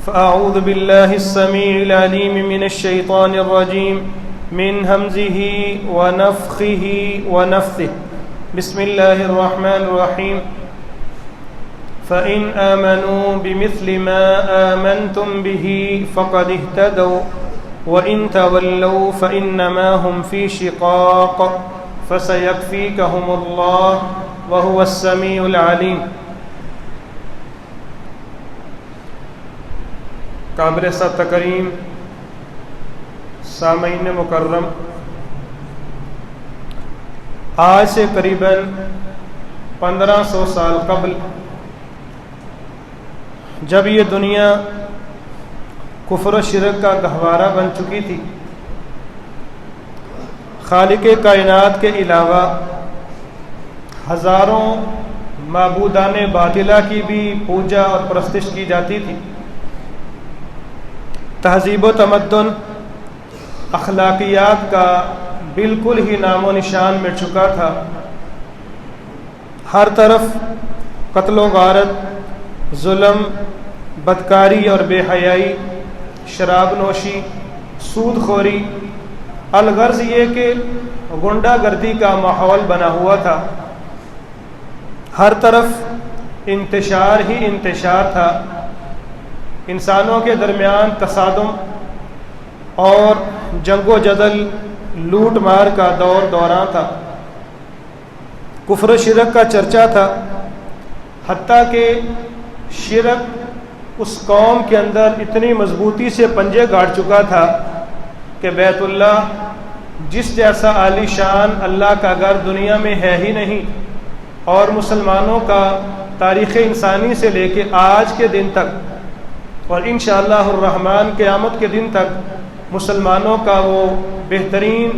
فأعوذ بالله السميع العليم من الشيطان الرجيم من همزه ونفخه ونفثه بسم الله الرحمن الرحيم فإن آمنوا بمثل ما آمنتم به فقد اهتدوا وإن تولوا فإنما هم في شقاق فسيكفيكهم الله وهو السميع العليم. قابل تکریم سامعین مکرم، آج سے قریباً 1500 سال قبل جب یہ دنیا کفر و شرک کا گہوارہ بن چکی تھی، خالق کائنات کے علاوہ ہزاروں معبودان باطلہ کی بھی پوجا اور پرستش کی جاتی تھی. تہذیب و تمدن، اخلاقیات کا بالکل ہی نام و نشان مٹ چکا تھا. ہر طرف قتل و غارت، ظلم، بدکاری اور بے حیائی، شراب نوشی، سود خوری، الغرض یہ کہ غنڈہ گردی کا ماحول بنا ہوا تھا. ہر طرف انتشار ہی انتشار تھا. انسانوں کے درمیان تصادم اور جنگ و جدل، لوٹ مار کا دوران تھا. کفر و شرک کا چرچا تھا، حتیٰ کہ شرک اس قوم کے اندر اتنی مضبوطی سے پنجے گاڑ چکا تھا کہ بیت اللہ جس جیسا عالی شان اللہ کا گھر دنیا میں ہے ہی نہیں، اور مسلمانوں کا تاریخ انسانی سے لے کے آج کے دن تک اور انشاءاللہ الرحمن قیامت کے دن تک مسلمانوں کا وہ بہترین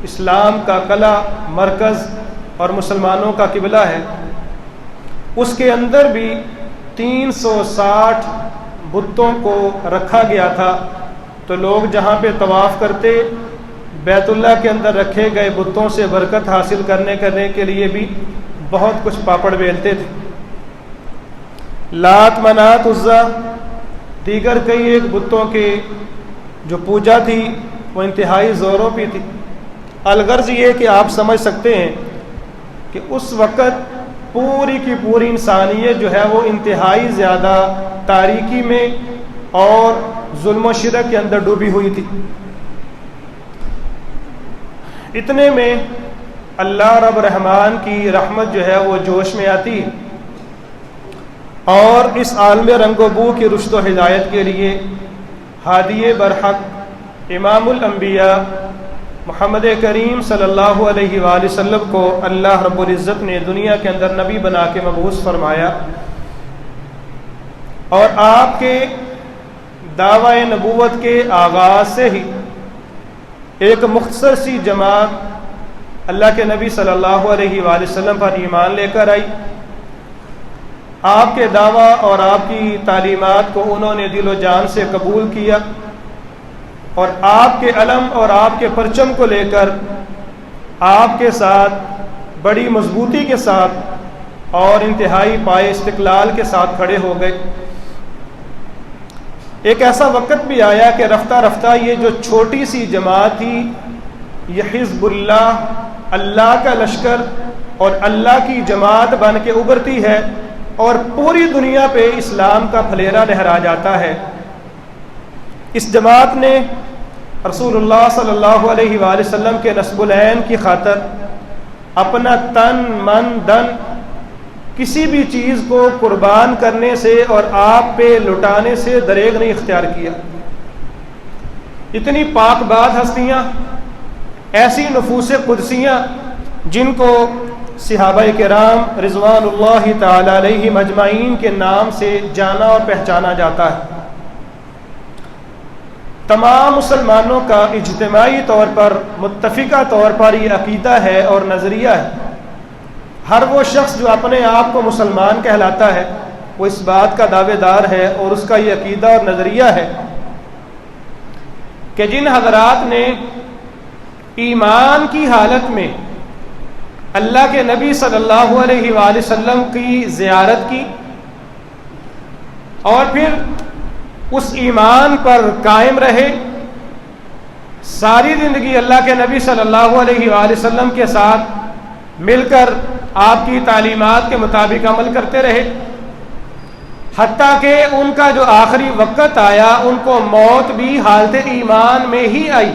اسلام کا قلعہ، مرکز اور مسلمانوں کا قبلہ ہے، اس کے اندر بھی 360 بتوں کو رکھا گیا تھا. تو لوگ جہاں پہ طواف کرتے، بیت اللہ کے اندر رکھے گئے بتوں سے برکت حاصل کرنے کے لیے بھی بہت کچھ پاپڑ بیلتے تھے. لات، منات، عزا، دیگر کئی ایک بتوں کے جو پوجا تھی وہ انتہائی زوروں پہ تھی. الغرض یہ کہ آپ سمجھ سکتے ہیں کہ اس وقت پوری کی پوری انسانیت جو ہے وہ انتہائی زیادہ تاریکی میں اور ظلم و شرک کے اندر ڈوبی ہوئی تھی. اتنے میں اللہ رب رحمان کی رحمت جو ہے وہ جوش میں آتی ہے، اور اس عالم رنگ و بو کی رشد و ہدایت کے لیے ہادی برحق امام الانبیاء محمد کریم صلی اللہ علیہ وآلہ وسلم کو اللہ رب العزت نے دنیا کے اندر نبی بنا کے مبعوث فرمایا. اور آپ کے دعوی نبوت کے آغاز سے ہی ایک مختصر سی جماعت اللہ کے نبی صلی اللہ علیہ وآلہ وسلم پر ایمان لے کر آئی. آپ کے دعویٰ اور آپ کی تعلیمات کو انہوں نے دل و جان سے قبول کیا، اور آپ کے علم اور آپ کے پرچم کو لے کر آپ کے ساتھ بڑی مضبوطی کے ساتھ اور انتہائی پائے استقلال کے ساتھ کھڑے ہو گئے. ایک ایسا وقت بھی آیا کہ رفتہ رفتہ یہ جو چھوٹی سی جماعت تھی، یہ حزب اللہ، اللہ کا لشکر اور اللہ کی جماعت بن کے ابھرتی ہے، اور پوری دنیا پہ اسلام کا پھلیرا لہرا جاتا ہے. اس جماعت نے رسول اللہ صلی اللہ علیہ وآلہ وسلم کے نسب العین کی خاطر اپنا تن، من، دن، کسی بھی چیز کو قربان کرنے سے اور آپ پہ لٹانے سے دریغ نہیں اختیار کیا. اتنی پاک باد ہستیاں، ایسی نفوس قدسیاں جن کو صحابہ کرام رضوان اللہ تعالی علیہم اجمعین کے نام سے جانا اور پہچانا جاتا ہے. تمام مسلمانوں کا اجتماعی طور پر، متفقہ طور پر یہ عقیدہ ہے اور نظریہ ہے. ہر وہ شخص جو اپنے آپ کو مسلمان کہلاتا ہے وہ اس بات کا دعوے دار ہے اور اس کا یہ عقیدہ اور نظریہ ہے کہ جن حضرات نے ایمان کی حالت میں اللہ کے نبی صلی اللہ علیہ وآلہ وسلم کی زیارت کی اور پھر اس ایمان پر قائم رہے، ساری زندگی اللہ کے نبی صلی اللہ علیہ وآلہ وسلم کے ساتھ مل کر آپ کی تعلیمات کے مطابق عمل کرتے رہے، حتیٰ کہ ان کا جو آخری وقت آیا ان کو موت بھی حالت ایمان میں ہی آئی۔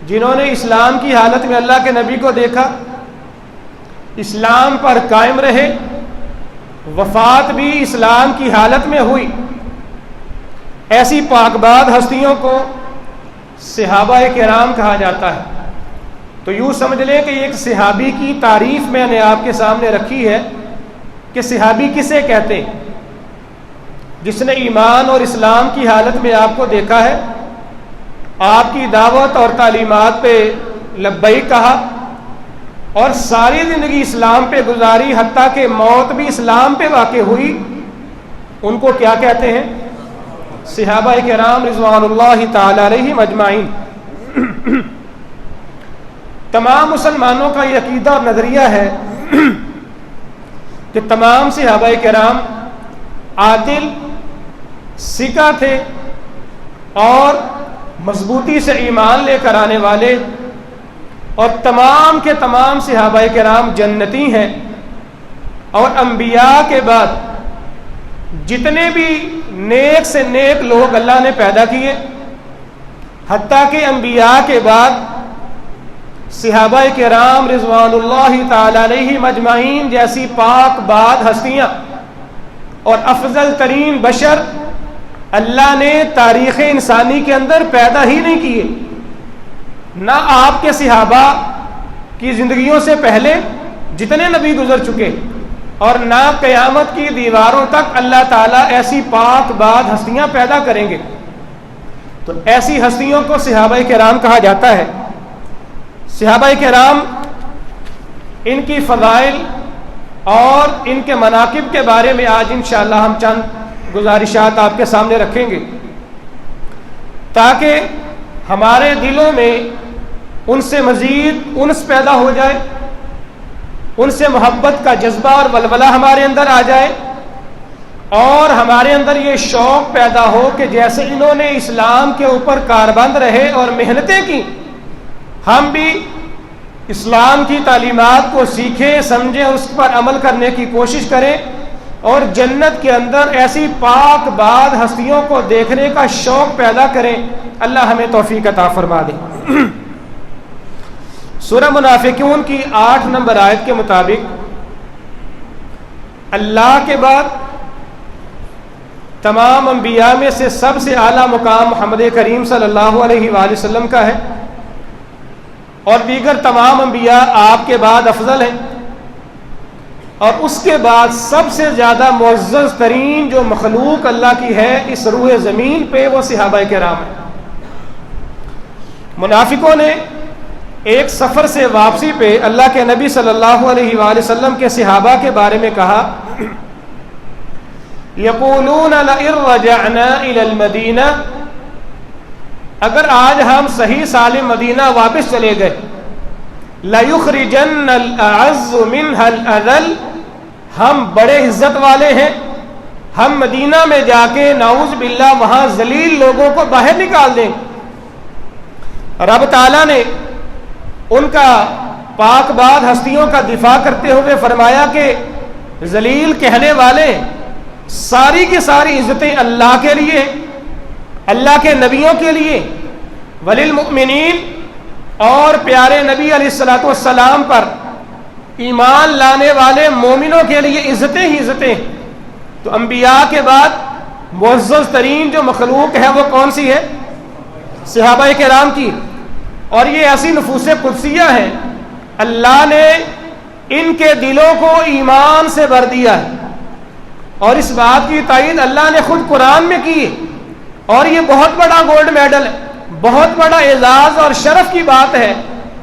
جنہوں نے اسلام کی حالت میں اللہ کے نبی کو دیکھا، اسلام پر قائم رہے، وفات بھی اسلام کی حالت میں ہوئی، ایسی پاکباد ہستیوں کو صحابہ کرام کہا جاتا ہے۔ تو یوں سمجھ لیں کہ ایک صحابی کی تعریف میں نے آپ کے سامنے رکھی ہے کہ صحابی کسے کہتے ہیں؟ جس نے ایمان اور اسلام کی حالت میں آپ کو دیکھا ہے، آپ کی دعوت اور تعلیمات پہ لبیک کہا اور ساری زندگی اسلام پہ گزاری، حتیٰ کہ موت بھی اسلام پہ واقع ہوئی، ان کو کیا کہتے ہیں؟ صحابہ کرام رضوان اللہ تعالی علیہم اجمعین۔ تمام مسلمانوں کا یہ عقیدہ اور نظریہ ہے کہ تمام صحابہ کرام عادل، ثقہ تھے اور مضبوطی سے ایمان لے کر آنے والے، اور تمام کے تمام صحابہ کرام جنتی ہیں۔ اور انبیاء کے بعد جتنے بھی نیک سے نیک لوگ اللہ نے پیدا کیے، حتیٰ کہ انبیاء کے بعد صحابہ کرام رضوان اللہ تعالی علیہم اجمعین جیسی پاک باد ہستیاں اور افضل ترین بشر اللہ نے تاریخ انسانی کے اندر پیدا ہی نہیں کیے۔ نہ آپ کے صحابہ کی زندگیوں سے پہلے جتنے نبی گزر چکے، اور نہ قیامت کی دیواروں تک اللہ تعالیٰ ایسی پاک باد ہستیاں پیدا کریں گے۔ تو ایسی ہستیوں کو صحابہ کرام کہا جاتا ہے۔ صحابہ کرام، ان کی فضائل اور ان کے مناقب کے بارے میں آج انشاءاللہ ہم چند گزارشات آپ کے سامنے رکھیں گے، تاکہ ہمارے دلوں میں ان سے مزید انس پیدا ہو جائے، ان سے محبت کا جذبہ اور ولولہ ہمارے اندر آ جائے، اور ہمارے اندر یہ شوق پیدا ہو کہ جیسے انہوں نے اسلام کے اوپر کاربند رہے اور محنتیں کی، ہم بھی اسلام کی تعلیمات کو سیکھیں، سمجھیں، اس پر عمل کرنے کی کوشش کریں، اور جنت کے اندر ایسی پاک باد ہستیوں کو دیکھنے کا شوق پیدا کریں۔ اللہ ہمیں توفیق عطا فرما دے۔ سورہ منافقون کی 8 نمبر آیت کے مطابق اللہ کے بعد تمام انبیاء میں سے سب سے اعلیٰ مقام محمد کریم صلی اللہ علیہ وآلہ وسلم کا ہے، اور دیگر تمام انبیاء آپ کے بعد افضل ہیں، اور اس کے بعد سب سے زیادہ معزز ترین جو مخلوق اللہ کی ہے اس روح زمین پہ، وہ صحابہ کرام ہیں۔ منافقوں نے ایک سفر سے واپسی پہ اللہ کے نبی صلی اللہ علیہ وآلہ وسلم کے صحابہ کے بارے میں کہا، یقولون لئن رجعنا الی المدینہ، اگر آج ہم صحیح سالم مدینہ واپس چلے گئے، لَيُخْرِجَنَّ الْأَعَزُّ مِنْهَا الْأَذَلَّ، ہم بڑے عزت والے ہیں، ہم مدینہ میں جا کے نعوذ باللہ وہاں ذلیل لوگوں کو باہر نکال دیں۔ رب تعالیٰ نے ان کا پاک باد ہستیوں کا دفاع کرتے ہوئے فرمایا کہ ذلیل کہنے والے ساری کی ساری عزتیں اللہ کے لیے، اللہ کے نبیوں کے لیے، وللمؤمنین، اور پیارے نبی علیہ الصلوۃ والسلام پر ایمان لانے والے مومنوں کے لیے عزتیں ہی عزتیں۔ تو انبیاء کے بعد معزز ترین جو مخلوق ہے وہ کون سی ہے؟ صحابہ کرام کی۔ اور یہ ایسی نفوس قدسیہ ہیں، اللہ نے ان کے دلوں کو ایمان سے بھر دیا ہے، اور اس بات کی تائید اللہ نے خود قرآن میں کی ہے، اور یہ بہت بڑا گولڈ میڈل ہے، بہت بڑا اعزاز اور شرف کی بات ہے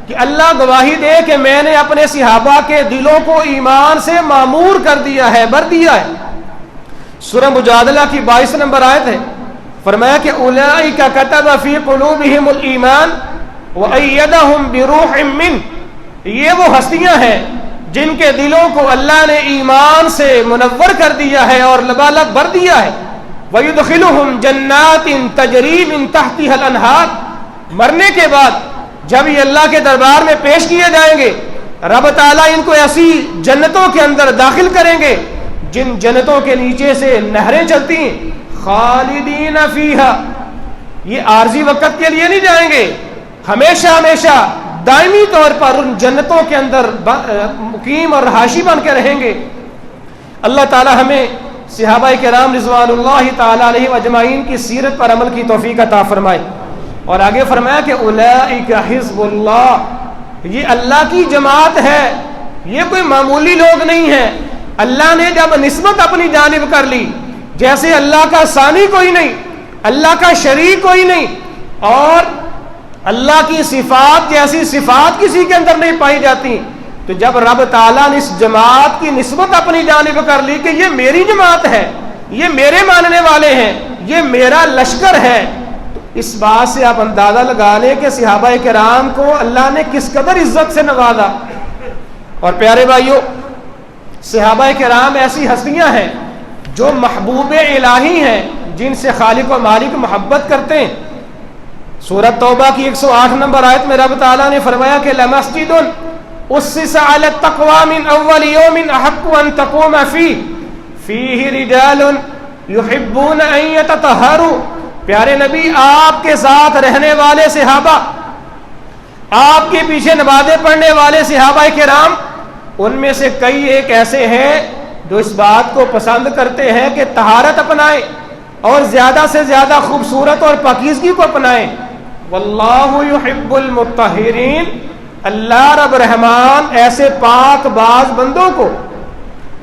کہ اللہ گواہی دے کہ میں نے اپنے صحابہ کے دلوں کو ایمان سے معمور کر دیا ہے، بھر دیا ہے۔ سورہ مجادلہ کی 22 نمبر آیت ہے، فرمایا کہ اولئک کتب فی قلوبہم الایمان وَأَيَّدَهُمْ بِرُوحٍ مِّنْهُ، یہ وہ ہستیاں ہیں جن کے دلوں کو اللہ نے ایمان سے منور کر دیا ہے اور لبالب بھر دیا ہے۔ وَيُدْخِلُهُمْ جَنَّاتٍ تَجْرِي مِن تَحْتِهَا الْأَنْهَارُ، مرنے کے بعد جب یہ اللہ کے دربار میں پیش کیے جائیں گے، رب تعالیٰ ان کو ایسی جنتوں کے اندر داخل کریں گے جن جنتوں کے نیچے سے نہریں چلتی ہیں، خالدین فیہا، یہ عارضی وقت کے لیے نہیں جائیں گے، ہمیشہ ہمیشہ دائمی طور پر ان جنتوں کے اندر مقیم اور رہائشی بن کے رہیں گے۔ اللہ تعالی ہمیں صحابہ کرام رضوان اللہ تعالی علیہ اجمعین کی سیرت پر عمل کی توفیق عطا فرمائے۔ اور آگے فرمایا کہ اولئک حزب اللہ، یہ اللہ کی جماعت ہے، یہ کوئی معمولی لوگ نہیں ہیں۔ اللہ نے جب نسبت اپنی جانب کر لی، جیسے اللہ کا ثانی کوئی نہیں، اللہ کا شریک کوئی نہیں، اور اللہ کی صفات جیسی صفات کسی کے اندر نہیں پائی جاتی، تو جب رب تعالیٰ نے اس جماعت کی نسبت اپنی جانب کر لی کہ یہ میری جماعت ہے، یہ میرے ماننے والے ہیں، یہ میرا لشکر ہے، تو اس بات سے آپ اندازہ لگا لیں کہ صحابہ کرام کو اللہ نے کس قدر عزت سے نوازا۔ اور پیارے بھائیوں، صحابہ کرام ایسی ہستیاں ہیں جو محبوب الہی ہیں، جن سے خالق و مالک محبت کرتے ہیں۔ سورۃ توبہ کی 108 نمبر آیت میں رب تعالیٰ نے فرمایا کہ لَمَسْجِدٌ أُسِّسَ عَلَى التَّقْوَى مِنْ أَوَّلِ يَوْمٍ أَحَقُّ أَن تَقُومَ فِيهِ رِجَالٌ يُحِبُّونَ أَن يَتَطَهَّرُوا، پیارے نبی آپ کے ساتھ رہنے والے صحابہ، آپ کے پیچھے نمازیں پڑھنے والے صحابہ کرام، ان میں سے کئی ایک ایسے ہیں جو اس بات کو پسند کرتے ہیں کہ طہارت اپنائیں اور زیادہ سے زیادہ خوبصورت اور پاکیزگی کو اپنائیں۔ واللہ یحب المطہرین، اللہ رب رحمان ایسے پاک باز بندوں کو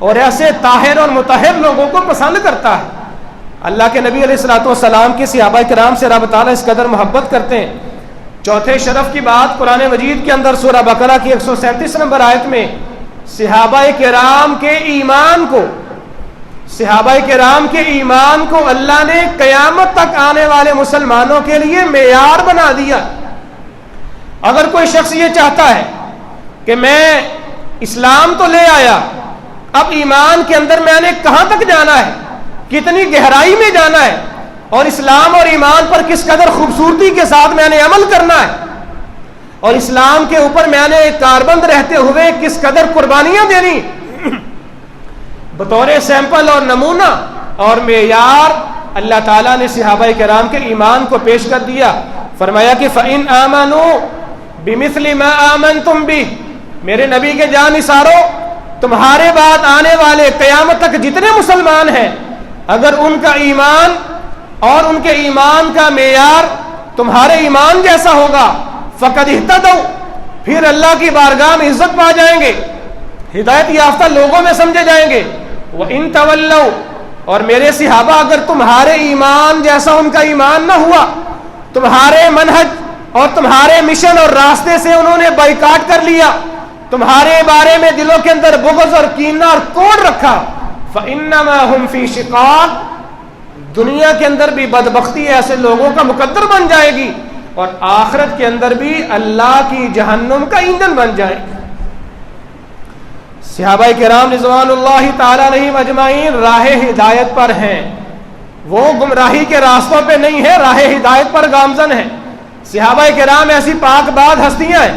اور ایسے طاہر اور مطہر لوگوں کو پسند کرتا ہے۔ اللہ کے نبی علیہ الصلوۃ والسلام کے صحابہ کرام سے رب تعالیٰ اس قدر محبت کرتے ہیں۔ چوتھے شرف کی بات قرآن مجید کے اندر سورہ بقرہ کی 137 نمبر آیت میں صحابہ کرام کے ایمان کو، صحابہ کرام کے ایمان کو اللہ نے قیامت تک آنے والے مسلمانوں کے لیے معیار بنا دیا۔ اگر کوئی شخص یہ چاہتا ہے کہ میں اسلام تو لے آیا، اب ایمان کے اندر میں نے کہاں تک جانا ہے، کتنی گہرائی میں جانا ہے، اور اسلام اور ایمان پر کس قدر خوبصورتی کے ساتھ میں نے عمل کرنا ہے، اور اسلام کے اوپر میں نے کاربند رہتے ہوئے کس قدر قربانیاں دینی، بطور سیمپل اور نمونہ اور معیار اللہ تعالیٰ نے صحابہ کرام کے ایمان کو پیش کر دیا۔ فرمایا کہ فَإِنْ آمَنُوا بِمِثْلِ مَا آمَنْتُمْ بِهِ، میرے نبی کے جان نثارو، تمہارے بعد آنے والے قیامت تک جتنے مسلمان ہیں، اگر ان کا ایمان اور ان کے ایمان کا معیار تمہارے ایمان جیسا ہوگا، فَقَدْ اهْتَدَوْا، پھر اللہ کی بارگاہ میں عزت پا جائیں گے، ہدایت یافتہ لوگوں میں سمجھے جائیں گے۔ وَإِن تَوَلَّوْا، اور میرے صحابہ اگر تمہارے ایمان جیسا ان کا ایمان نہ ہوا، تمہارے منہج اور تمہارے مشن اور راستے سے انہوں نے بائیکاٹ کر لیا، تمہارے بارے میں دلوں کے اندر بغض اور کینہ اور کوڑ رکھا، فَإِنَّمَا هُمْ فِي شِقَاقٍ، دنیا کے اندر بھی بدبختی ایسے لوگوں کا مقدر بن جائے گی، اور آخرت کے اندر بھی اللہ کی جہنم کا ایندھن بن جائے گی۔ صحابہ کرام رضوان اللہ تعالی علیہم اجمعین راہ ہدایت پر ہیں، وہ گمراہی کے راستوں پہ نہیں ہے، راہ ہدایت پر گامزن ہیں۔ صحابہ کرام ایسی پاک باز ہستیاں ہیں،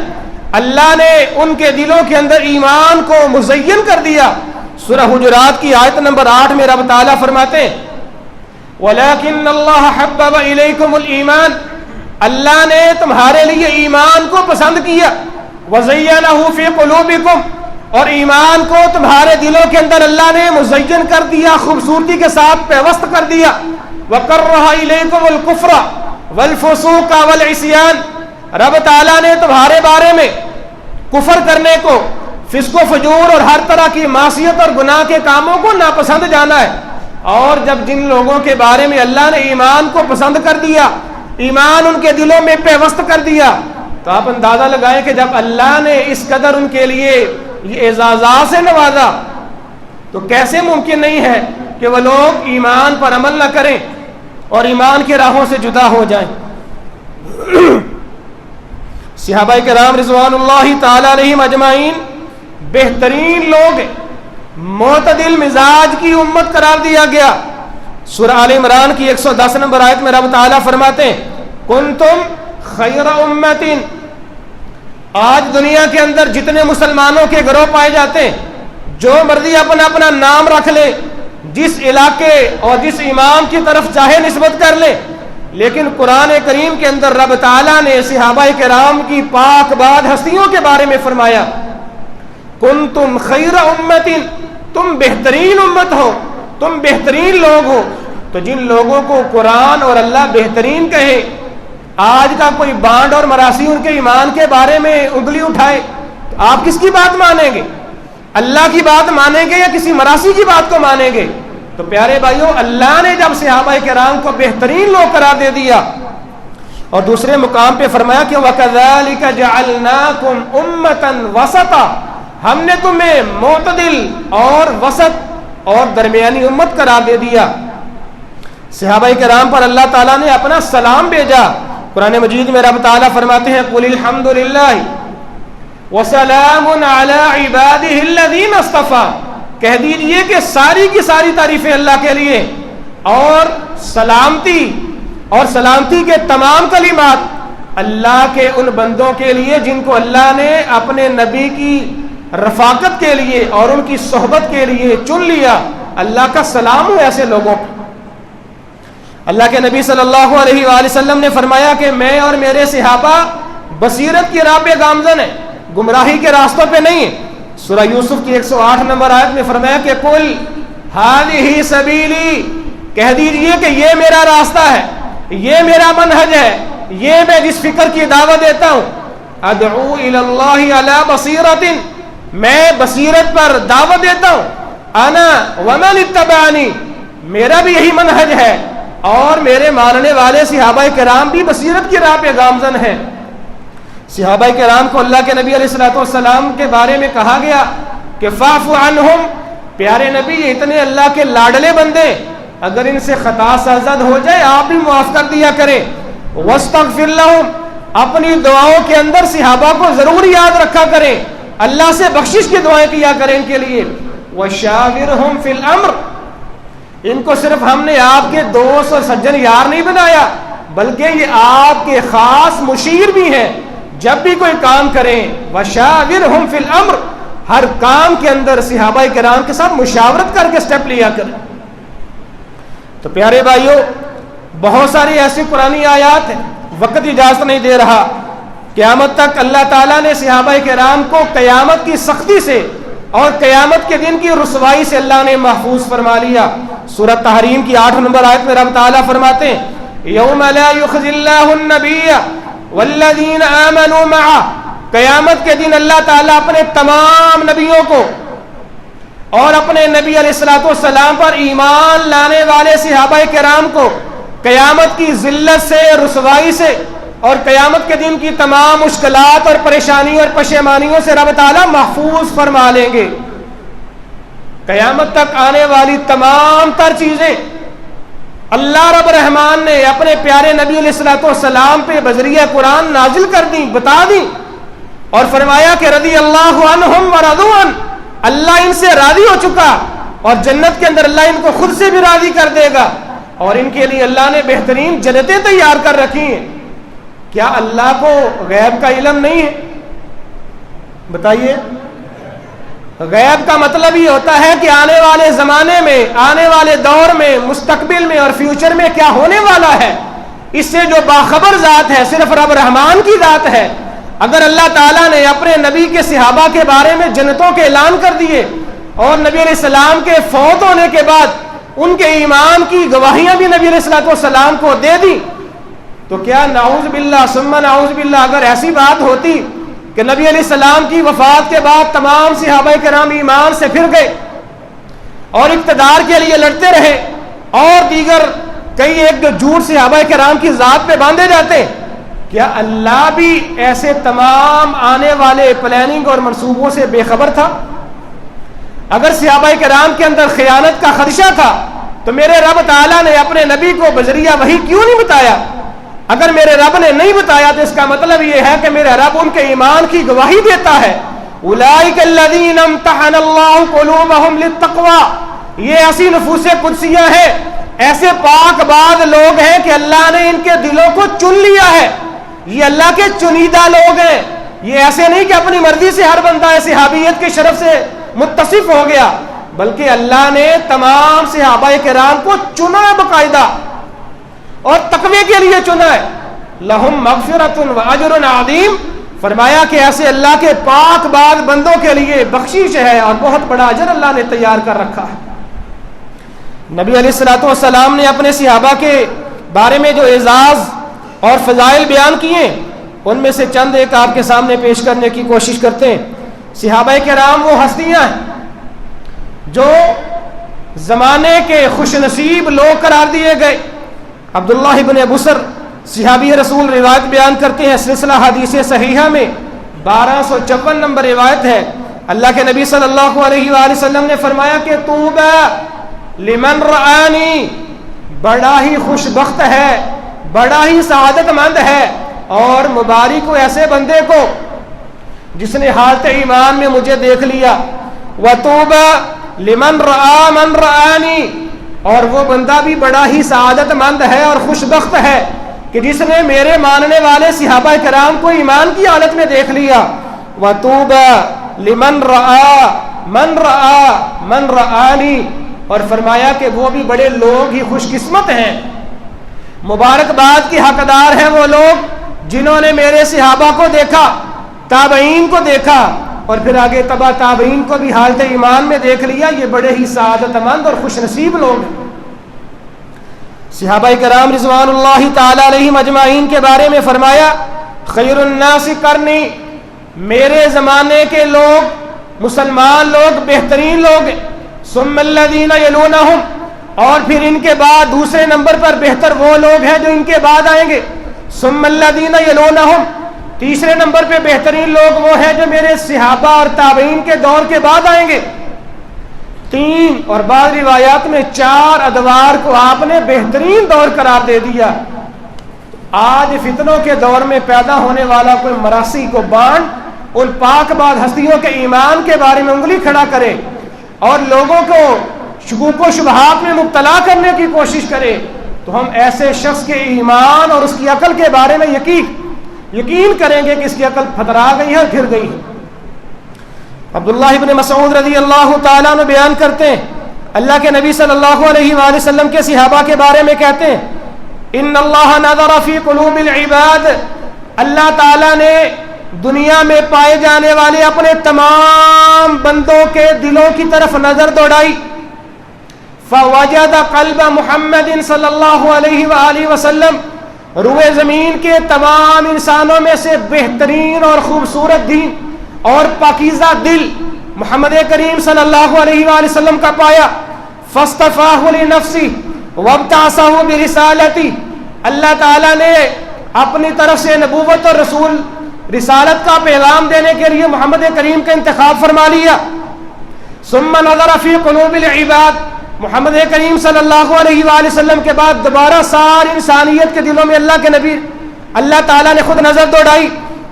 اللہ نے ان کے دلوں کے اندر ایمان کو مزین کر دیا۔ سورہ حجرات کی آیت نمبر 8 میں رب تعالیٰ فرماتے ہیں وَلَكِنَّ اللَّهَ حَبَّبَ إِلَيْكُمُ الْإِيمَانَ، اللہ نے تمہارے لیے ایمان کو پسند کیا، وَزَيَّنَهُ فِي قُلُوبِكُمْ، اور ایمان کو تمہارے دلوں کے اندر اللہ نے مزین کر دیا، خوبصورتی کے ساتھ پیوست کر دیا۔ وَكَرَّهَ إِلَيْكُمُ الْكُفْرَ وَالْفُسُوقَ وَالْعِصْيَانَ، رب تعالیٰ نے تمہارے بارے میں کفر کرنے کو، فسق و فجور اور ہر طرح کی معصیت اور گناہ کے کاموں کو ناپسند جانا ہے۔ اور جب جن لوگوں کے بارے میں اللہ نے ایمان کو پسند کر دیا، ایمان ان کے دلوں میں پیوست کر دیا، تو آپ اندازہ لگائیں کہ جب اللہ نے اس قدر ان کے لیے یہ اعزازات سے نوازا، تو کیسے ممکن نہیں ہے کہ وہ لوگ ایمان پر عمل نہ کریں اور ایمان کے راہوں سے جدا ہو جائیں۔ صحابہ کرام رضوان اللہ تعالی علیہم اجمعین بہترین لوگ ہیں، معتدل مزاج کی امت قرار دیا گیا، سورہ آل عمران کی 110 نمبر آیت میں رب تعالیٰ فرماتے ہیں کنتم خیر امت، آج دنیا کے اندر جتنے مسلمانوں کے گروہ پائے جاتے ہیں، جو مرضی اپنا اپنا نام رکھ لے، جس علاقے اور جس امام کی طرف چاہے نسبت کر لے، لیکن قرآن کریم کے اندر رب تعالیٰ نے صحابہ کرام کی پاک باد ہستیوں کے بارے میں فرمایا کنتم خیر امت، تم بہترین امت ہو، تم بہترین لوگ ہو۔ تو جن لوگوں کو قرآن اور اللہ بہترین کہے، آج کا کوئی بانڈ اور مراسی ان کے ایمان کے بارے میں انگلی اٹھائے، تو آپ کس کی بات مانیں گے؟ اللہ کی بات مانیں گے یا کسی مراسی کی بات کو مانیں گے؟ تو پیارے بھائیوں، اللہ نے جب صحابہ کرام کو بہترین لوگ قرار دے دیا اور دوسرے مقام پہ فرمایا کہ وَكَذَلِكَ جَعَلْنَاكُمْ أُمَّةً وَسَطًا، ہم نے تمہیں معتدل اور وسط اور درمیانی امت قرار دے دیا۔ صحابہ کرام پر اللہ تعالیٰ نے اپنا سلام بھیجا۔ قرآن مجید میں رب تعالیٰ فرماتے ہیں قُلِ الْحَمْدُ لِلَّهِ وَسَلَامٌ عَلَىٰ عِبَادِهِ الَّذِينَ اصْطَفَىٰ، کہہ دیجئے کہ ساری کی ساری تعریفیں اللہ کے لیے، اور سلامتی کے تمام کلمات اللہ کے ان بندوں کے لیے جن کو اللہ نے اپنے نبی کی رفاقت کے لیے اور ان کی صحبت کے لیے چن لیا۔ اللہ کا سلام ہو ایسے لوگوں پر۔ اللہ کے نبی صلی اللہ علیہ وآلہ وسلم نے فرمایا کہ میں اور میرے صحابہ بصیرت کی راہ پہ گامزن ہیں، گمراہی کے راستوں پہ نہیں ہیں۔ سورہ یوسف کی 108 نمبر آیت میں فرمایا کہ قل ہذہ سبیلی، کہہ دیجئے کہ یہ میرا راستہ ہے، یہ میرا منہج ہے، یہ میں جس فکر کی دعوت دیتا ہوں، ادعو الی اللہ علی بصیرۃ، میں بصیرت پر دعوت دیتا ہوں، انا ومن اتبعنی، میرا بھی یہی منہج ہے اور میرے ماننے والے صحابہ کرام بھی بصیرت کی راہ پہ گامزن ہیں۔ صحابہ کرام کو اللہ کے نبی علیہ السلام کے بارے میں کہا گیا کہ فاعف عنہم، پیارے نبی یہ اتنے اللہ کے لاڈلے بندے، اگر ان سے خطا سرزد ہو جائے آپ بھی معاف کر دیا کریں۔ واستغفر لہم، اپنی دعاؤں کے اندر صحابہ کو ضرور یاد رکھا کریں، اللہ سے بخشش کی دعائیں کیا کریں ان کے لیے۔ وشاورہم فی الامر، ان کو صرف ہم نے آپ کے دوست اور سجن یار نہیں بنایا، بلکہ یہ آپ کے خاص مشیر بھی ہیں۔ جب بھی کوئی کام کریں وشاورہم فی الامر، ہر کام کے اندر صحابہ کرام کے ساتھ مشاورت کر کے سٹیپ لیا کریں۔ تو پیارے بھائیوں، بہت ساری ایسی قرآنی آیات ہیں، وقت اجازت نہیں دے رہا۔ قیامت تک اللہ تعالیٰ نے صحابہ کرام کو قیامت کی سختی سے اور قیامت کے دن کی رسوائی سے اللہ نے محفوظ فرما لیا۔ سورہ تحریم کی 8 نمبر آیت میں رب تعالیٰ فرماتے ہیں یوم لا یخزی اللہ النبی والذین آمنوا معہ، قیامت کے دن اللہ تعالیٰ اپنے تمام نبیوں کو اور اپنے نبی علیہ السلام پر ایمان لانے والے صحابہ کرام کو قیامت کی ذلت سے، رسوائی سے اور قیامت کے دن کی تمام مشکلات اور پریشانی اور پشیمانیوں سے رب تعالیٰ محفوظ فرما لیں گے۔ قیامت تک آنے والی تمام تر چیزیں اللہ رب رحمان نے اپنے پیارے نبی علیہ السلام پہ بذریعہ قرآن نازل کر دیں، بتا دیں، اور فرمایا کہ رضی اللہ عنہم ورضوا عنہ، اللہ ان سے راضی ہو چکا اور جنت کے اندر اللہ ان کو خود سے بھی راضی کر دے گا، اور ان کے لیے اللہ نے بہترین جنتیں تیار کر رکھی ہیں۔ کیا اللہ کو غیب کا علم نہیں ہے؟ بتائیے۔ غیب کا مطلب یہ ہوتا ہے کہ آنے والے زمانے میں، آنے والے دور میں، مستقبل میں اور فیوچر میں کیا ہونے والا ہے، اس سے جو باخبر ذات ہے صرف رب رحمان کی ذات ہے۔ اگر اللہ تعالیٰ نے اپنے نبی کے صحابہ کے بارے میں جنتوں کے اعلان کر دیے اور نبی علیہ السلام کے فوت ہونے کے بعد ان کے ایمان کی گواہیاں بھی نبی علیہ السلام کو دے دی، تو کیا نعوذ باللہ ثم نعوذ باللہ اگر ایسی بات ہوتی کہ نبی علیہ السلام کی وفات کے بعد تمام صحابہ کرام ایمان سے پھر گئے اور اقتدار کے لیے لڑتے رہے اور دیگر کئی ایک جو جھوٹ صحابہ کرام کی ذات پہ باندھے جاتے، کیا اللہ بھی ایسے تمام آنے والے پلاننگ اور منصوبوں سے بے خبر تھا؟ اگر صحابہ کرام کے اندر خیانت کا خدشہ تھا تو میرے رب تعالیٰ نے اپنے نبی کو بذریعہ وحی کیوں نہیں بتایا؟ اگر میرے رب نے نہیں بتایا تو اس کا مطلب یہ ہے کہ میرے رب ان کے ایمان کی گواہی دیتا ہے۔ اولئک الذین امتحن اللہ قلوبہم للتقوی، یہ ایسی نفوس قدسیہ ہے ایسے پاک بعد لوگ ہیں کہ اللہ نے ان کے دلوں کو چن لیا ہے. یہ اللہ کے چنیدہ لوگ ہیں. یہ ایسے نہیں کہ اپنی مرضی سے ہر بندہ صحابیت کے شرف سے متصف ہو گیا، بلکہ اللہ نے تمام صحابہ کرام کو چنا ہے باقاعدہ اور تقوی کے لیے چنا ہے. لہم مغفرۃ و اجر عظیم. فرمایا کہ ایسے اللہ کے پاک بعد بندوں کے لیے بخشش ہے اور بہت بڑا اجر اللہ نے تیار کر رکھا ہے. نبی علیہ الصلوۃ والسلام نے اپنے صحابہ کے بارے میں جو اعزاز اور فضائل بیان کیے ان میں سے چند ایک آپ کے سامنے پیش کرنے کی کوشش کرتے ہیں. صحابہ کرام وہ ہستیاں ہیں جو زمانے کے خوش نصیب لوگ قرار دیے گئے. عبداللہ ابن بصر صحابی رسول روایت بیان کرتے ہیں، سلسلہ حدیث صحیحہ میں 1254 نمبر روایت ہے. اللہ کے نبی صلی اللہ علیہ وآلہ وسلم نے فرمایا کہ طوبی لمن رآنی، بڑا ہی خوش بخت ہے، بڑا ہی سعادت مند ہے اور مبارک ہو ایسے بندے کو جس نے حالت ایمان میں مجھے دیکھ لیا. وطوبی لمن رآ من رآنی، اور وہ بندہ بھی بڑا ہی سعادت مند ہے اور خوش بخت ہے کہ جس نے میرے ماننے والے صحابہ کرام کو ایمان کی حالت میں دیکھ لیا. وطوبی لمن رآ من رآ من رآنی، اور فرمایا کہ وہ بھی بڑے لوگ ہی خوش قسمت ہیں، مبارکباد کی حقدار ہیں وہ لوگ جنہوں نے میرے صحابہ کو دیکھا، تابعین کو دیکھا اور پھر آگے تبع تابعین کو بھی حالت ایمان میں دیکھ لیا. یہ بڑے ہی سعادت مند اور خوش نصیب لوگ ہیں. صحابہ کرام رضوان اللہ تعالی علیہم اجمعین کے بارے میں فرمایا خیر الناس قرنی، میرے زمانے کے لوگ مسلمان لوگ بہترین لوگ ہیں. ثم الذین یلونہم، اور پھر ان کے بعد دوسرے نمبر پر بہتر وہ لوگ ہیں جو ان کے بعد آئیں گے. ثم الذین یلونہم، تیسرے نمبر پہ بہترین لوگ وہ ہیں جو میرے صحابہ اور تابعین کے دور کے بعد آئیں گے. 3 اور بعض روایات میں 4 ادوار کو آپ نے بہترین دور قرار دے دیا. آج فتنوں کے دور میں پیدا ہونے والا کوئی مراسی کو بانٹ ان پاک بعد ہستیوں کے ایمان کے بارے میں انگلی کھڑا کرے اور لوگوں کو شکوک و شبہات میں مبتلا کرنے کی کوشش کرے تو ہم ایسے شخص کے ایمان اور اس کی عقل کے بارے میں یقین کریں گے کہ اس کی عقل پھترا گئی ہے اور پھر گئی ہے. عبداللہ ابن مسعود رضی اللہ تعالیٰ عنہ بیان کرتے ہیں اللہ کے نبی صلی اللہ علیہ وآلہ وسلم کے صحابہ کے بارے میں کہتے ہیں ان اللہ نظر فی قلوب العباد، اللہ تعالیٰ نے دنیا میں پائے جانے والے اپنے تمام بندوں کے دلوں کی طرف نظر دوڑائی. فوجد قلب محمد صلی اللہ علیہ وآلہ وسلم، روئے زمین کے تمام انسانوں میں سے بہترین اور خوبصورت دین اور پاکیزہ دل محمد کریم صلی اللہ علیہ وآلہ وسلم کا پایا. فاصطفاہ لنفسی وابتعثہ برسالتی، اللہ تعالیٰ نے اپنی طرف سے نبوت اور رسالت کا پیغام دینے کے لیے محمد کریم کا انتخاب فرما لیا. ثم نظر فی قلوب العباد، محمد کریم صلی اللہ علیہ وآلہ وسلم کے بعد دوبارہ ساری انسانیت کے دلوں میں اللہ کے نبی اللہ تعالیٰ نے خود نظر دوڑائی.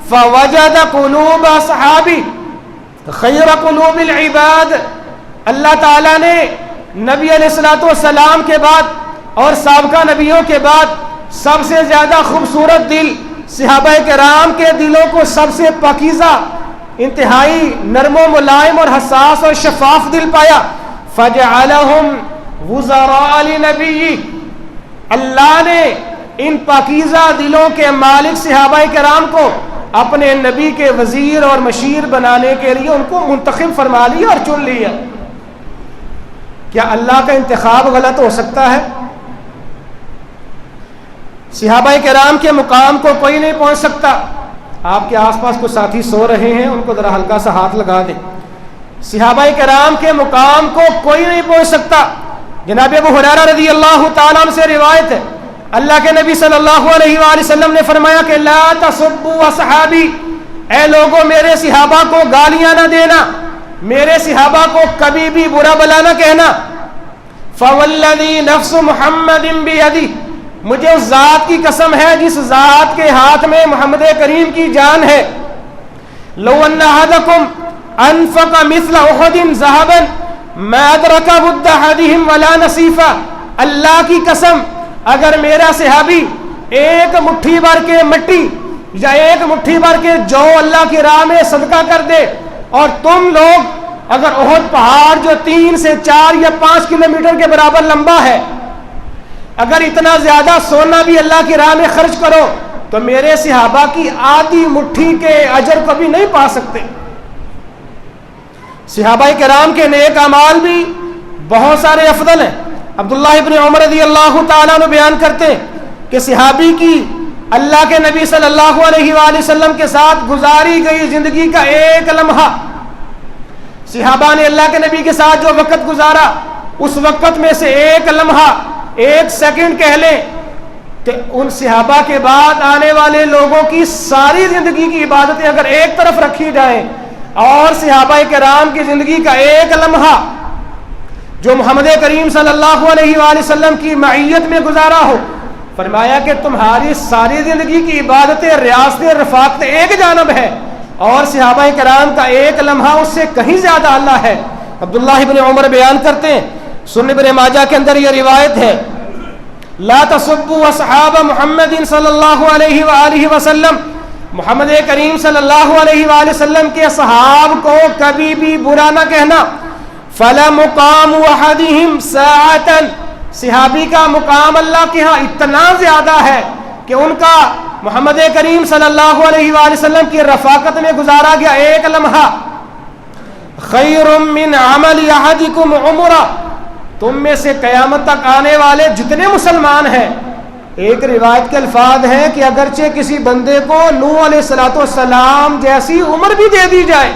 فوجد قلوب اصحابی خیر قلوب العباد، اللہ تعالیٰ نے نبی علیہ الصلوۃ والسلام کے بعد اور سابقہ نبیوں کے بعد سب سے زیادہ خوبصورت دل صحابہ کرام کے دلوں کو سب سے پاکیزہ، انتہائی نرم و ملائم اور حساس اور شفاف دل پایا. فجعلہم وزراء لنبی، اللہ نے ان پاکیزہ دلوں کے مالک صحابہ کرام کو اپنے نبی کے وزیر اور مشیر بنانے کے لیے ان کو منتخب فرما لیا اور چن لیا. کیا اللہ کا انتخاب غلط ہو سکتا ہے؟ صحابہ کرام کے مقام کو کوئی نہیں پہنچ سکتا. آپ کے آس پاس کچھ ساتھی سو رہے ہیں، ان کو ذرا ہلکا سا ہاتھ لگا دیں. صحابہ کرام کے مقام کو کوئی نہیں پہنچ سکتا. جناب ابو ہریرہ رضی اللہ تعالیٰ عنہ سے روایت ہے اللہ کے نبی صلی اللہ علیہ وآلہ وسلم نے فرمایا کہ لا تسبوا اصحابی، اے لوگوں میرے صحابہ کو گالیاں نہ دینا، میرے صحابہ کو کبھی بھی برا بلا نہ کہنا. فوالذی نفس محمد بیدی، مجھے اس ذات کی قسم ہے جس ذات کے ہاتھ میں محمد کریم کی جان ہے. لو ان احدکم انفق مثل احد ذهبا ما ادرک مد احدهم ولا نصیفا، اللہ کی قسم اگر میرا صحابی ایک مٹھی بھر کے مٹی یا ایک مٹھی بھر کے جو اللہ کی راہ میں صدقہ کر دے، اور تم لوگ اگر احد پہاڑ جو 3 سے 4 یا 5 کلومیٹر کے برابر لمبا ہے، اگر اتنا زیادہ سونا بھی اللہ کی راہ میں خرچ کرو تو میرے صحابہ کی آدھی مٹھی کے اجر کو بھی نہیں پا سکتے۔ صحابہ کرام کے نیک اعمال بھی بہت سارے افضل ہیں۔ عبداللہ ابن عمر رضی اللہ تعالیٰ عنہ بیان کرتے ہیں کہ صحابی کی اللہ کے نبی صلی اللہ علیہ وآلہ وسلم کے ساتھ گزاری گئی زندگی کا ایک لمحہ، صحابہ نے اللہ کے نبی کے ساتھ جو وقت گزارا اس وقت میں سے ایک لمحہ، ایک سیکنڈ کہہ لیں کہ ان صحابہ کے بعد آنے والے لوگوں کی ساری زندگی کی عبادتیں اگر ایک طرف رکھی جائیں اور صحابہ کرام کی زندگی کا ایک لمحہ جو محمد کریم صلی اللہ علیہ وآلہ وسلم کی معیت میں گزارا ہو، فرمایا کہ تمہاری ساری زندگی کی عبادتیں، ریاستیں، رفاقتیں ایک جانب ہے اور صحابہ کرام کا ایک لمحہ اس سے کہیں زیادہ اللہ ہے۔ عبداللہ ابن عمر بیان کرتے ہیں، سنن ابن ماجہ کے اندر یہ روایت ہے، لا تسبوا اصحاب محمد صلی اللہ علیہ وآلہ وسلم، محمد کریم صلی اللہ علیہ وآلہ وسلم کے صحاب کو کبھی بھی برا نہ کہنا، فَلَمُقَامُ أَحَدِهِمْ سَاعَةً، صحابی کا مقام اللہ کے ہاں اتنا زیادہ ہے کہ ان کا محمد کریم صلی اللہ علیہ وآلہ وسلم کی رفاقت میں گزارا گیا ایک لمحہ خیر من عمل احدکم عمرہ، تم میں سے قیامت تک آنے والے جتنے مسلمان ہیں، ایک روایت کے الفاظ ہیں کہ اگرچہ کسی بندے کو نوح علیہ السلام جیسی عمر بھی دے دی جائے،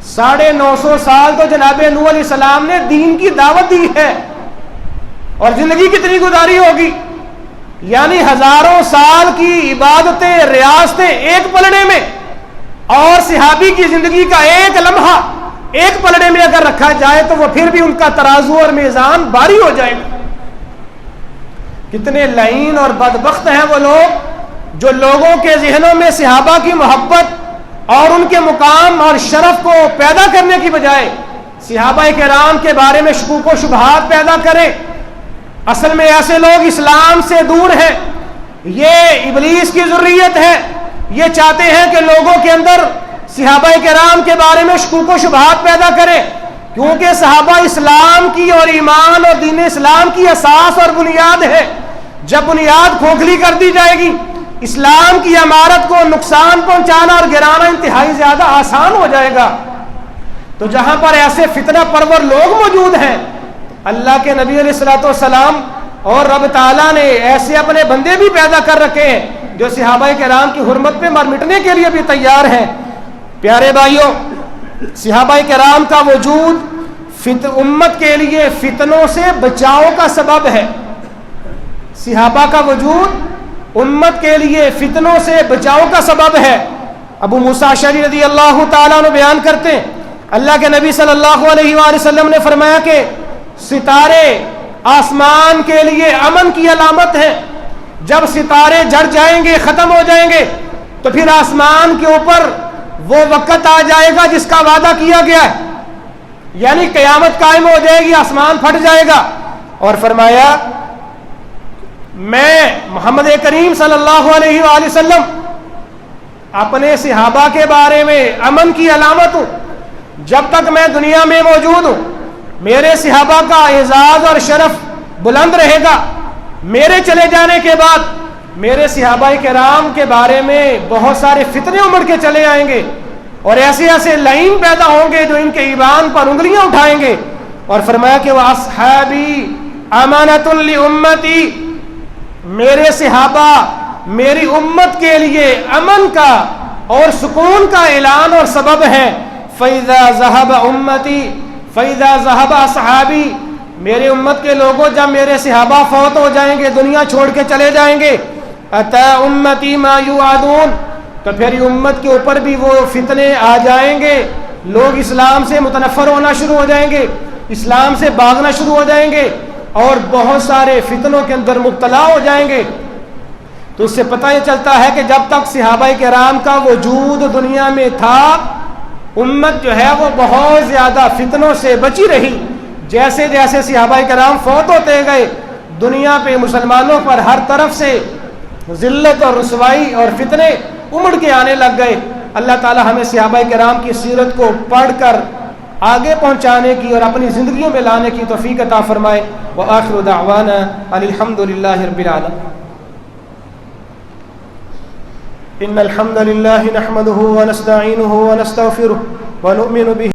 950 سال تو جناب نوح علیہ السلام نے دین کی دعوت دی ہے، اور زندگی کتنی گزاری ہوگی، یعنی ہزاروں سال کی عبادتیں، ریاستیں ایک پلڑے میں، اور صحابی کی زندگی کا ایک لمحہ ایک پلڑے میں اگر رکھا جائے تو وہ پھر بھی ان کا ترازو اور میزان بھاری ہو جائے گا۔ کتنے لعین اور بدبخت ہیں وہ لوگ جو لوگوں کے ذہنوں میں صحابہ کی محبت اور ان کے مقام اور شرف کو پیدا کرنے کی بجائے صحابہ کرام کے بارے میں شکوک و شبہات پیدا کریں۔ اصل میں ایسے لوگ اسلام سے دور ہیں، یہ ابلیس کی ذریت ہے، یہ چاہتے ہیں کہ لوگوں کے اندر صحابہ کرام کے بارے میں شکوک و شبہات پیدا کریں، کیونکہ صحابہ اسلام کی اور ایمان اور دین اسلام کی اساس اور بنیاد ہے۔ جب بنیاد کھوکھلی کر دی جائے گی، اسلام کی عمارت کو نقصان پہنچانا اور گرانا انتہائی زیادہ آسان ہو جائے گا۔ تو جہاں پر ایسے فتنہ پرور لوگ موجود ہیں، اللہ کے نبی علیہ الصلوۃ والسلام اور رب تعالیٰ نے ایسے اپنے بندے بھی پیدا کر رکھے ہیں جو صحابہ کرام کی حرمت پہ مر مٹنے کے لیے بھی تیار ہیں۔ پیارے بھائیوں، صحابہ کرام کا وجود امت کے لیے فتنوں سے بچاؤ کا سبب ہے۔ صحابہ کا وجود امت کے لیے فتنوں سے بچاؤ کا سبب ہے۔ ابو موسیٰ اشعری رضی اللہ تعالیٰ عنہ بیان کرتے ہیں، اللہ کے نبی صلی اللہ علیہ وآلہ وسلم نے فرمایا کہ ستارے آسمان کے لیے امن کی علامت ہے، جب ستارے جڑ جائیں گے، ختم ہو جائیں گے، تو پھر آسمان کے اوپر وہ وقت آ جائے گا جس کا وعدہ کیا گیا ہے، یعنی قیامت قائم ہو جائے گی، آسمان پھٹ جائے گا۔ اور فرمایا میں محمد کریم صلی اللہ علیہ وآلہ وسلم اپنے صحابہ کے بارے میں امن کی علامت ہوں، جب تک میں دنیا میں موجود ہوں میرے صحابہ کا اعزاز اور شرف بلند رہے گا، میرے چلے جانے کے بعد میرے صحابہ کرام کے بارے میں بہت سارے فتنے امڑ کے چلے آئیں گے اور ایسے ایسے لعین پیدا ہوں گے جو ان کے ایمان پر انگلیاں اٹھائیں گے۔ اور فرمایا کہ وَأَصْحَابِي أَمَانَةٌ لِأُمَّتِي، میرے صحابہ میری امت کے لیے امن کا اور سکون کا اعلان اور سبب ہے۔ فَإِذَا ذَهَبَ أُمَّتِي فَإِذَا ذَهَبَ أَصْحَابِي، میرے امت کے لوگوں جب میرے صحابہ فوت ہو جائیں گے، دنیا چھوڑ کے چلے جائیں گے، أَتَى أُمَّتِي مَا يُوعَدُونَ، تو پھر امت کے اوپر بھی وہ فتنے آ جائیں گے، لوگ اسلام سے متنفر ہونا شروع ہو جائیں گے، اسلام سے بھاگنا شروع ہو جائیں گے اور بہت سارے فتنوں کے اندر مبتلا ہو جائیں گے۔ تو اس سے پتہ یہ چلتا ہے کہ جب تک صحابہ کرام کا وجود دنیا میں تھا، امت جو ہے وہ بہت زیادہ فتنوں سے بچی رہی۔ جیسے جیسے صحابہ کرام فوت ہوتے گئے دنیا پہ مسلمانوں پر ہر طرف سے ذلت اور رسوائی اور فتنے امڑ کے آنے لگ گئے. اللہ تعالی ہمیں صحابہ کرام کی سیرت کو پڑھ کر آگے پہنچانے کی اور اپنی زندگیوں میں لانے کی توفیق عطا فرمائے. وآخر دعوانا ان الحمد للہ رب العالمین. ان الحمد للہ نحمده ونستعینه ونستغفره ونؤمن به